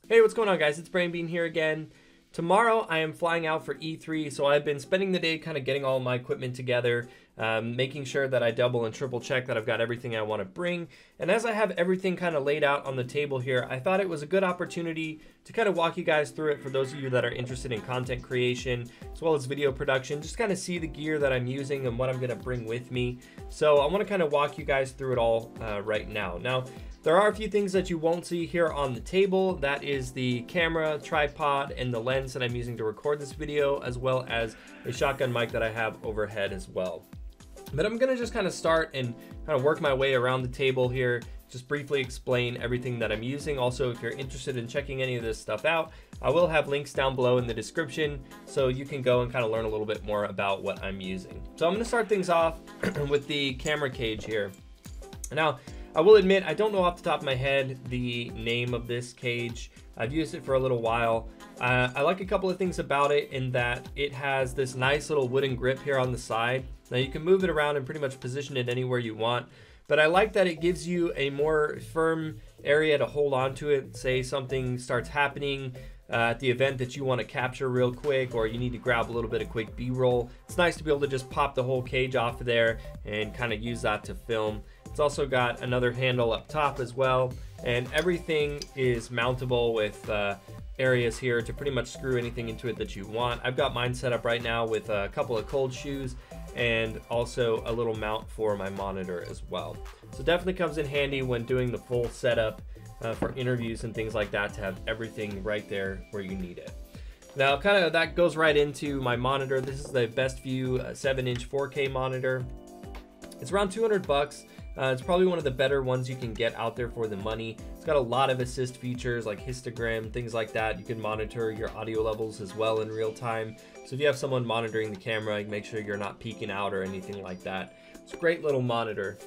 Hey, what's going on, guys? It's Brain Bean here again. Tomorrow I am flying out for E3, so I've been spending the day kind of getting all my equipment together, making sure that I double and triple check that I've got everything I want to bring. And as I have everything kind of laid out on the table here, I thought it was a good opportunity to kind of walk you guys through it for those of you that are interested in content creation as well as video production, just kind of see the gear that I'm using and what I'm going to bring with me. So I want to kind of walk you guys through it all right now. There are a few things that you won't see here on the table. That is the camera, tripod, and the lens that I'm using to record this video, as well as a shotgun mic that I have overhead as well. But I'm gonna just kind of start and kind of work my way around the table here, just briefly explain everything that I'm using. Also, if you're interested in checking any of this stuff out, I will have links down below in the description so you can go and kind of learn a little bit more about what I'm using. So I'm gonna start things off with the camera cage here. Now, I will admit, I don't know off the top of my head the name of this cage. I've used it for a little while. I like a couple of things about it in that it has this nice little wooden grip here on the side. Now you can move it around and pretty much position it anywhere you want, but I like that it gives you a more firm area to hold on to it. Say something starts happening at the event that you want to capture real quick, or you need to grab a little bit of quick B-roll. It's nice to be able to just pop the whole cage off of there and kind of use that to film. It's also got another handle up top as well, and everything is mountable with areas here to pretty much screw anything into it that you want. I've got mine set up right now with a couple of cold shoes and also a little mount for my monitor as well. So definitely comes in handy when doing the full setup for interviews and things like that, to have everything right there where you need it. Now kind of that goes right into my monitor. This is the Best View 7-inch 4K monitor. It's around 200 bucks. It's probably one of the better ones you can get out there for the money. It's got a lot of assist features like histogram, things like that. You can monitor your audio levels as well in real time. So if you have someone monitoring the camera, you make sure you're not peeking out or anything like that. It's a great little monitor.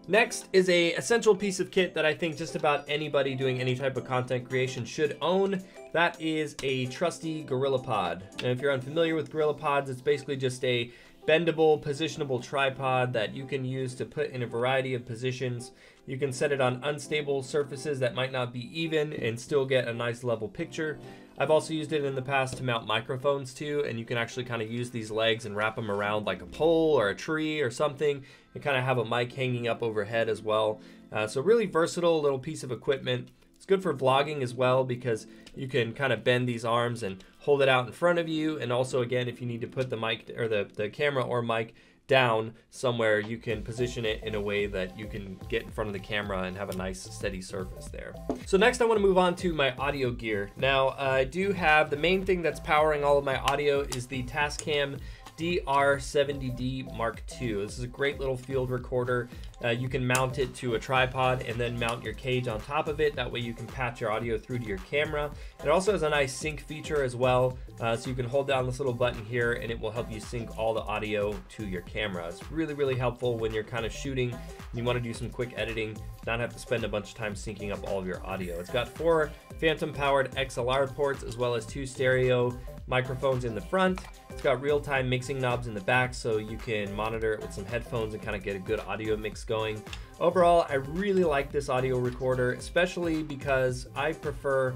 Next is a essential piece of kit that I think just about anybody doing any type of content creation should own. That is a trusty GorillaPod. And if you're unfamiliar with GorillaPods, it's basically just a bendable, positionable tripod that you can use to put in a variety of positions. You can set it on unstable surfaces that might not be even and still get a nice level picture. I've also used it in the past to mount microphones too, and you can actually kind of use these legs and wrap them around like a pole or a tree or something, and kind of have a mic hanging up overhead as well. So really versatile little piece of equipment. It's good for vlogging as well because you can kind of bend these arms and hold it out in front of you. And also, again, if you need to put the mic or the camera or mic down somewhere, you can position it in a way that you can get in front of the camera and have a nice steady surface there. So next I want to move on to my audio gear. Now I do have the main thing that's powering all of my audio is the Tascam DR40 Mark II. This is a great little field recorder. You can mount it to a tripod and then mount your cage on top of it. That way you can patch your audio through to your camera. It also has a nice sync feature as well. So you can hold down this little button here and it will help you sync all the audio to your camera. It's really, really helpful when you're kind of shooting and you want to do some quick editing, not have to spend a bunch of time syncing up all of your audio. It's got 4 phantom powered XLR ports as well as 2 stereo microphones in the front. It's got real-time mixing knobs in the back so you can monitor it with some headphones and kind of get a good audio mix going. Overall, I really like this audio recorder, especially because I prefer,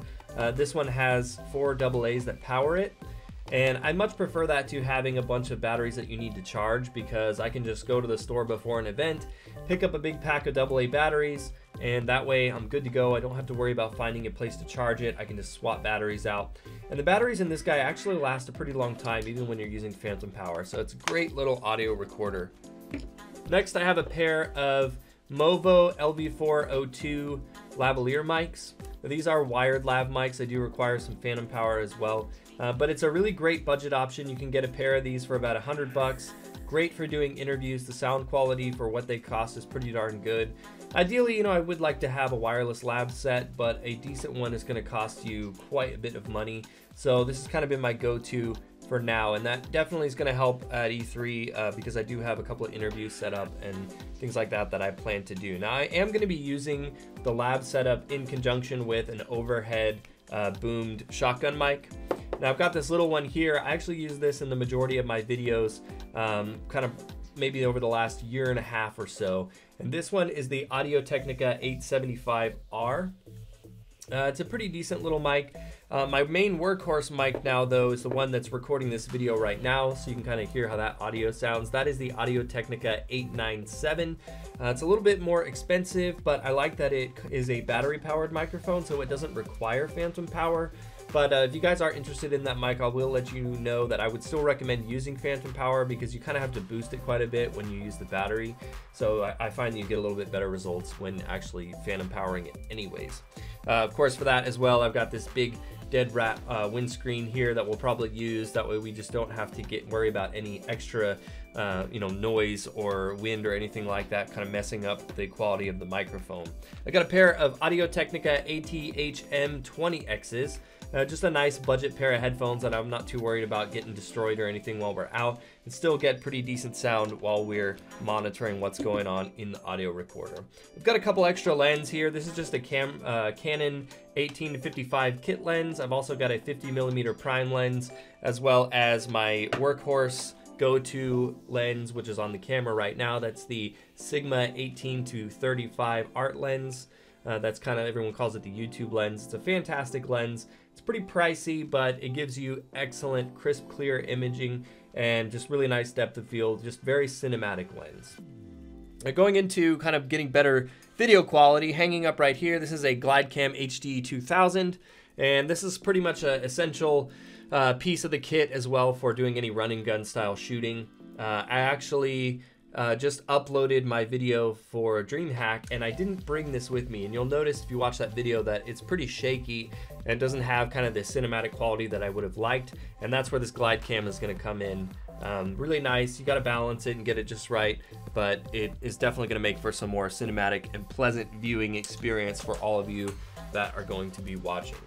this one has 4 AA's that power it. And I much prefer that to having a bunch of batteries that you need to charge, because I can just go to the store before an event, pick up a big pack of AA batteries, and that way I'm good to go. I don't have to worry about finding a place to charge it. I can just swap batteries out. And the batteries in this guy actually last a pretty long time, even when you're using phantom power. So it's a great little audio recorder. Next, I have a pair of Movo LV402 lavalier mics. Now, these are wired lav mics. They do require some phantom power as well. But it's a really great budget option. You can get a pair of these for about 100 bucks. Great for doing interviews. The sound quality for what they cost is pretty darn good. Ideally, you know, I would like to have a wireless lab set, but a decent one is going to cost you quite a bit of money. So this has kind of been my go-to for now, and that definitely is going to help at E3 because I do have a couple of interviews set up and things like that that I plan to do. Now I am going to be using the lab setup in conjunction with an overhead boomed shotgun mic. Now I've got this little one here. I actually use this in the majority of my videos, kind of maybe over the last year and a half or so. And this one is the Audio-Technica 875R. It's a pretty decent little mic. My main workhorse mic now, though, is the one that's recording this video right now, so you can kind of hear how that audio sounds. That is the Audio-Technica 897. It's a little bit more expensive, but I like that it is a battery-powered microphone, so it doesn't require phantom power. But if you guys are interested in that mic, I will let you know that I would still recommend using phantom power because you kind of have to boost it quite a bit when you use the battery. So I find that you get a little bit better results when actually phantom powering it anyways. Of course, for that as well, I've got this big dead rat windscreen here that we'll probably use. That way we just don't have to worry about any extra noise or wind or anything like that kind of messing up the quality of the microphone. I got a pair of Audio-Technica AT-HM20Xs. Just a nice budget pair of headphones that I'm not too worried about getting destroyed or anything while we're out, and still get pretty decent sound while we're monitoring what's going on in the audio recorder. We've got a couple extra lenses here. This is just a Canon 18-55 kit lens. I've also got a 50mm prime lens, as well as my workhorse go-to lens, which is on the camera right now. That's the Sigma 18-35 art lens. That's kind of, everyone calls it the YouTube lens. It's a fantastic lens. It's pretty pricey, but it gives you excellent, crisp, clear imaging and just really nice depth of field, just very cinematic lens. Going into kind of getting better video quality, hanging up right here, this is a Glidecam HD 2000, and this is pretty much an essential piece of the kit as well for doing any run and gun style shooting. I actually just uploaded my video for DreamHack, and I didn't bring this with me, and you'll notice if you watch that video that it's pretty shaky and doesn't have kind of the cinematic quality that I would have liked, and that's where this Glidecam is going to come in. Really nice. You got to balance it and get it just right, but it is definitely going to make for some more cinematic and pleasant viewing experience for all of you that are going to be watching.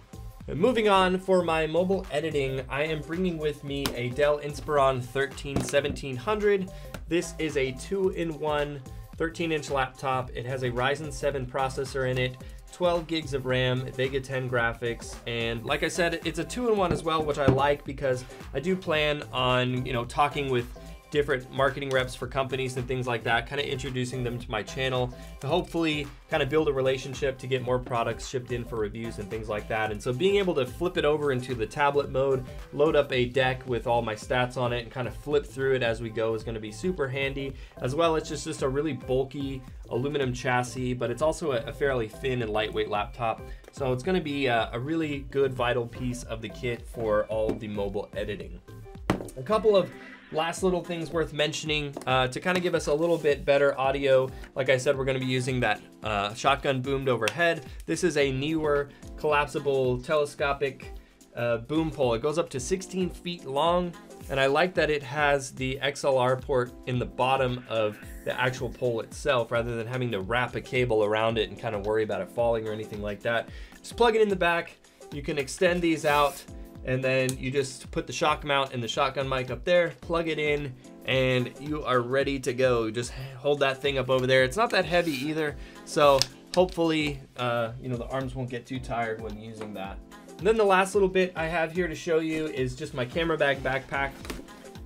And moving on, for my mobile editing, I am bringing with me a Dell Inspiron 13-1700. This is a 2-in-1 13-inch laptop. It has a Ryzen 7 processor in it, 12 gigs of RAM, Vega 10 graphics, and like I said, it's a 2-in-1 as well, which I like because I do plan on, talking with different marketing reps for companies and things like that, kind of introducing them to my channel to hopefully kind of build a relationship to get more products shipped in for reviews and things like that. And so being able to flip it over into the tablet mode, load up a deck with all my stats on it and kind of flip through it as we go is going to be super handy. As well, it's just a really bulky aluminum chassis, but it's also a fairly thin and lightweight laptop. So it's going to be a really good vital piece of the kit for all of the mobile editing. A couple of last little things worth mentioning to kind of give us a little bit better audio. Like I said, we're going to be using that shotgun boomed overhead. This is a newer collapsible telescopic boom pole. It goes up to 16 feet long, and I like that it has the XLR port in the bottom of the actual pole itself rather than having to wrap a cable around it and kind of worry about it falling or anything like that. Just plug it in the back. You can extend these out, and then you just put the shock mount and the shotgun mic up there, plug it in, and you are ready to go. Just hold that thing up over there. It's not that heavy either, so hopefully the arms won't get too tired when using that. And then the last little bit I have here to show you is just my camera bag backpack.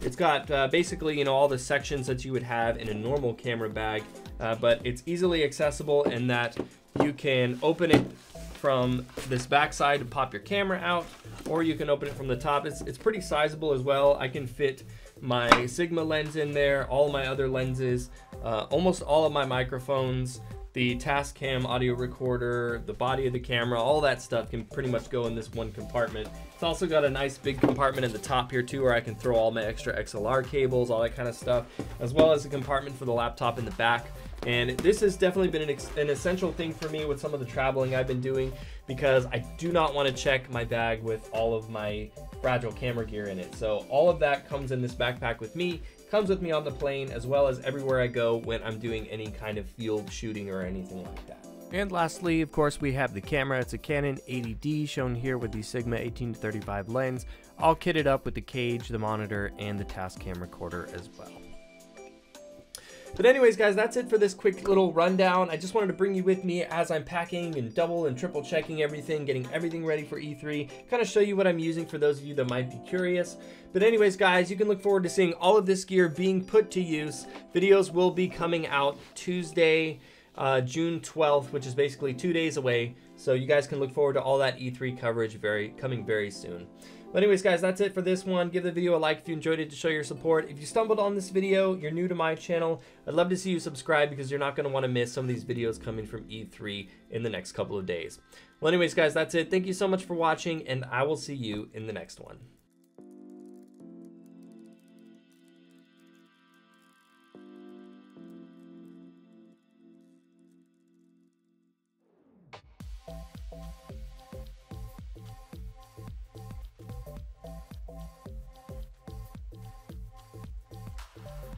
It's got basically all the sections that you would have in a normal camera bag, but it's easily accessible in that you can open it from this back side to pop your camera out, or you can open it from the top. It's pretty sizable as well. I can fit my Sigma lens in there, all my other lenses, almost all of my microphones, the Tascam audio recorder, the body of the camera, all that stuff can pretty much go in this one compartment. It's also got a nice big compartment in the top here too, where I can throw all my extra XLR cables, all that kind of stuff, as well as a compartment for the laptop in the back. And this has definitely been an essential thing for me with some of the traveling I've been doing, because I do not want to check my bag with all of my fragile camera gear in it. So all of that comes in this backpack with me, comes with me on the plane, as well as everywhere I go when I'm doing any kind of field shooting or anything like that. And lastly, of course, we have the camera. It's a Canon 80D shown here with the Sigma 18-35 lens, all kitted up with the cage, the monitor, and the Tascam recorder as well. But anyways, guys, that's it for this quick little rundown. I just wanted to bring you with me as I'm packing and double and triple checking everything, getting everything ready for E3, kind of show you what I'm using for those of you that might be curious. But anyways, guys, you can look forward to seeing all of this gear being put to use. Videos will be coming out Tuesday, June 12th, which is basically 2 days away. So you guys can look forward to all that E3 coverage coming very soon. But anyways, guys, that's it for this one. Give the video a like if you enjoyed it to show your support. If you stumbled on this video, you're new to my channel, I'd love to see you subscribe because you're not going to want to miss some of these videos coming from E3 in the next couple of days. Well, anyways, guys, that's it. Thank you so much for watching, and I will see you in the next one.